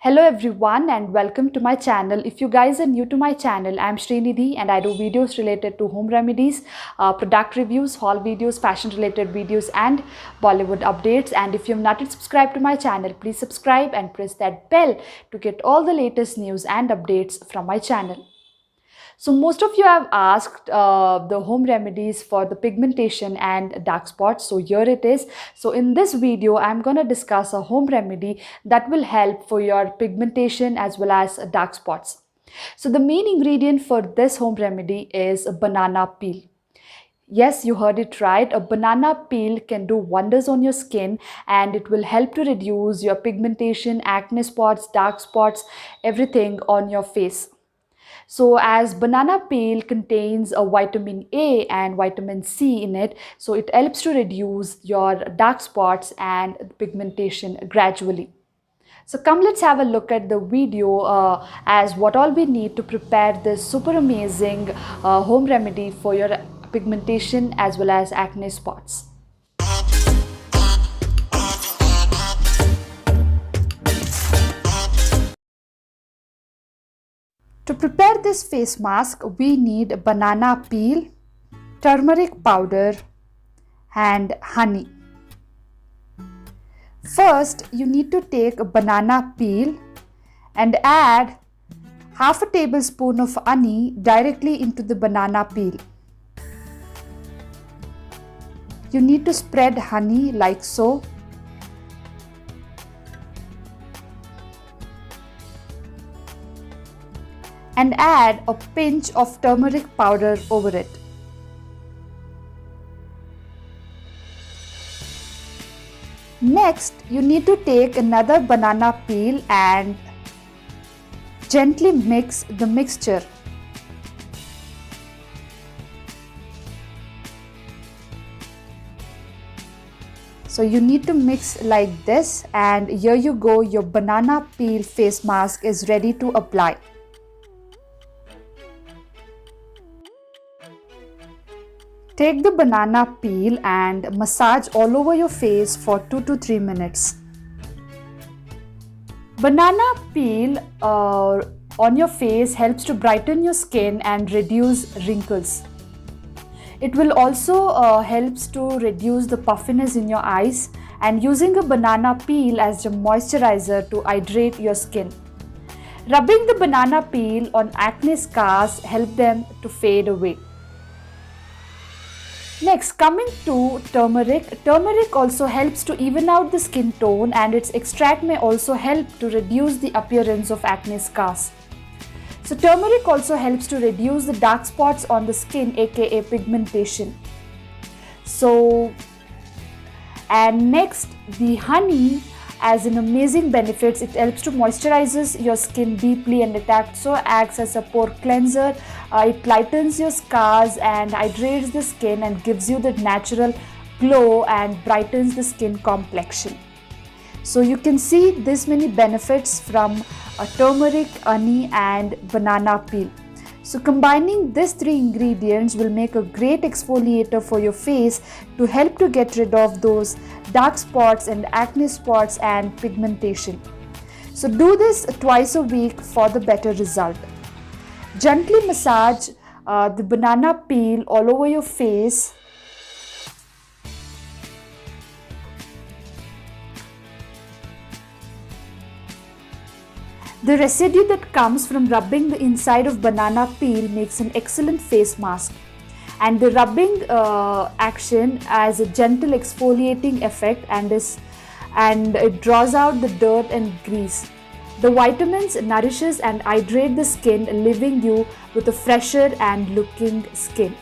Hello everyone and welcome to my channel. If you guys are new to my channel, I'm Srinidhi and I do videos related to home remedies, product reviews, haul videos, fashion related videos and Bollywood updates. And if you've not yet subscribed to my channel, please subscribe and press that bell to get all the latest news and updates from my channel. So most of you have asked the home remedies for the pigmentation and dark spots. So here it is. So in this video, I'm going to discuss a home remedy that will help for your pigmentation as well as dark spots. So the main ingredient for this home remedy is a banana peel. Yes, you heard it right. A banana peel can do wonders on your skin and it will help to reduce your pigmentation, acne spots, dark spots, everything on your face. So as banana peel contains a vitamin A and vitamin C in it, so it helps to reduce your dark spots and pigmentation gradually. So come, let's have a look at the video as what all we need to prepare this super amazing home remedy for your pigmentation as well as acne spots. To prepare this face mask, we need banana peel, turmeric powder and honey. First, you need to take a banana peel and add half a tablespoon of honey directly into the banana peel. You need to spread honey like so. And add a pinch of turmeric powder over it. Next, you need to take another banana peel and gently mix the mixture. So you need to mix like this, and here you go, your banana peel face mask is ready to apply. Take the banana peel and massage all over your face for 2 to 3 minutes. Banana peel on your face helps to brighten your skin and reduce wrinkles. It will also helps to reduce the puffiness in your eyes, and using a banana peel as a moisturizer to hydrate your skin. Rubbing the banana peel on acne scars help them to fade away. Next, coming to turmeric. Turmeric also helps to even out the skin tone, and its extract may also help to reduce the appearance of acne scars. So turmeric also helps to reduce the dark spots on the skin, aka pigmentation. And next, the honey as an amazing benefits. It helps to moisturizes your skin deeply, and it also acts as a pore cleanser. It lightens your scars and hydrates the skin and gives you the natural glow and brightens the skin complexion. So you can see this many benefits from turmeric, honey and banana peel. So combining these three ingredients will make a great exfoliator for your face to help to get rid of those dark spots and acne spots and pigmentation. So do this twice a week for the better result. Gently massage the banana peel all over your face. The residue that comes from rubbing the inside of banana peel makes an excellent face mask, and the rubbing action has a gentle exfoliating effect and it draws out the dirt and grease. The vitamins nourishes and hydrate the skin, leaving you with a fresher and looking skin.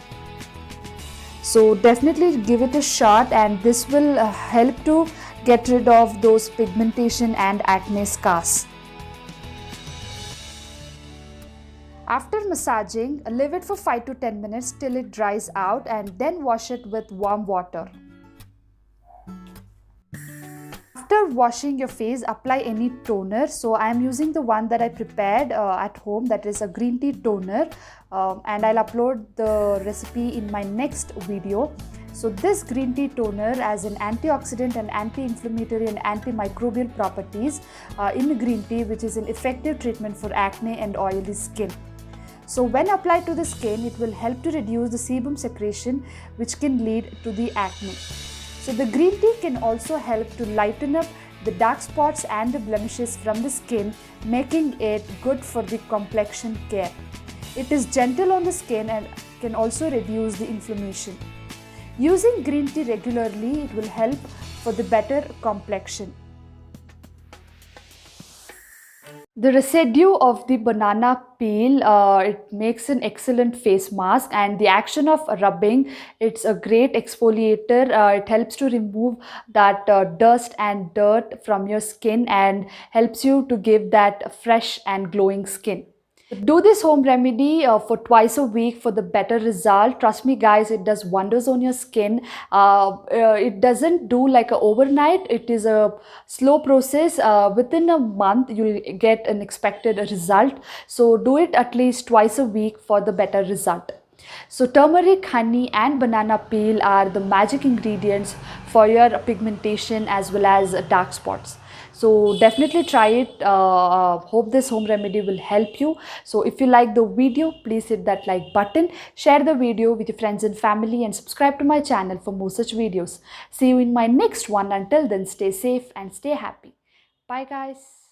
So definitely give it a shot, and this will help to get rid of those pigmentation and acne scars. After massaging, leave it for 5 to 10 minutes till it dries out, and then wash it with warm water. After washing your face, apply any toner. So I am using the one that I prepared at home, that is a green tea toner, and I'll upload the recipe in my next video. So this green tea toner has an antioxidant and anti-inflammatory and antimicrobial properties in green tea, which is an effective treatment for acne and oily skin. So when applied to the skin, it will help to reduce the sebum secretion, which can lead to the acne. So the green tea can also help to lighten up the dark spots and the blemishes from the skin, making it good for the complexion care. It is gentle on the skin and can also reduce the inflammation. Using green tea regularly, it will help for the better complexion. The residue of the banana peel, it makes an excellent face mask, and the action of rubbing, it's a great exfoliator. It helps to remove that dust and dirt from your skin and helps you to give that fresh and glowing skin. Do this home remedy for twice a week for the better result. Trust me guys, it does wonders on your skin. It doesn't do like a overnight. It is a slow process. Within a month you'll get an expected result. So do it at least twice a week for the better result. So turmeric, honey and banana peel are the magic ingredients for your pigmentation as well as dark spots. So definitely try it. Hope this home remedy will help you. So if you like the video, please hit that like button, share the video with your friends and family, and subscribe to my channel for more such videos. See you in my next one. Until then, stay safe and stay happy. Bye guys.